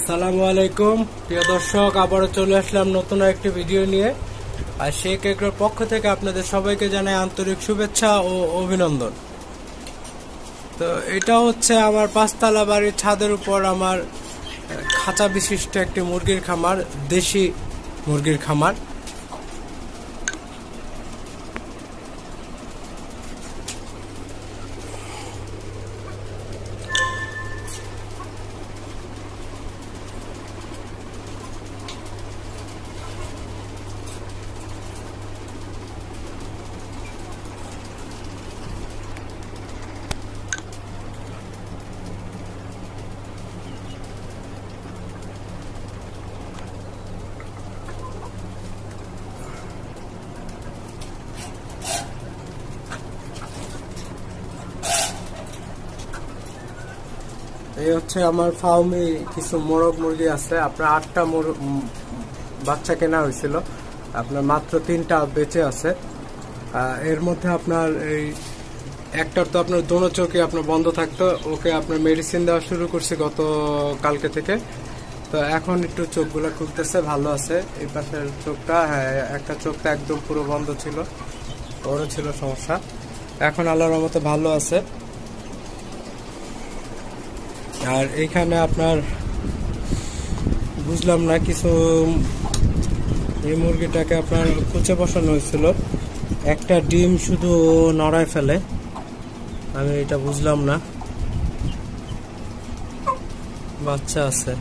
আসসালামু আলাইকুম প্রিয় দর্শক, আবারও চলে আসলাম নতুন একটি ভিডিও নিয়ে। আর শেখ এগ্রোর পক্ষ থেকে আপনাদের সবাইকে জানাই আন্তরিক শুভেচ্ছা ও অভিনন্দন। তো এটা হচ্ছে আমার 5তলা বাড়ির ছাদের উপর আমার খাঁচা বিশিষ্ট একটি মুরগির খামার, দেশি মুরগির খামার। এই হচ্ছে আমার ফার্মে কিছু মোরগ মুরগি আছে। আপনার 8টা বাচ্চা কেনা হয়েছিল, আপনার মাত্র 3টা বেঁচে আছে। এর মধ্যে আপনার এই একটার তো আপনার দোনো চোখে আপনার বন্ধ থাকতো, ওকে আপনার মেডিসিন দেওয়া শুরু করছি গত কালকে থেকে। তো এখন একটু চোখগুলো খুলতেছে, ভালো আছে। এই পাশের চোখটা, হ্যাঁ, একটা চোখটা একদম পুরো বন্ধ ছিল, ওরও ছিল সমস্যা। এখন আল্লাহর রহমতে ভালো আছে। আর এইখানে আপনার বুঝলাম না, কিছু এই মুরগিটাকে আপনার কুচে বসানো হয়েছিল, একটা ডিম শুধু নড়ায় ফেলে, আমি এটা বুঝলাম না। বাচ্চা আছে।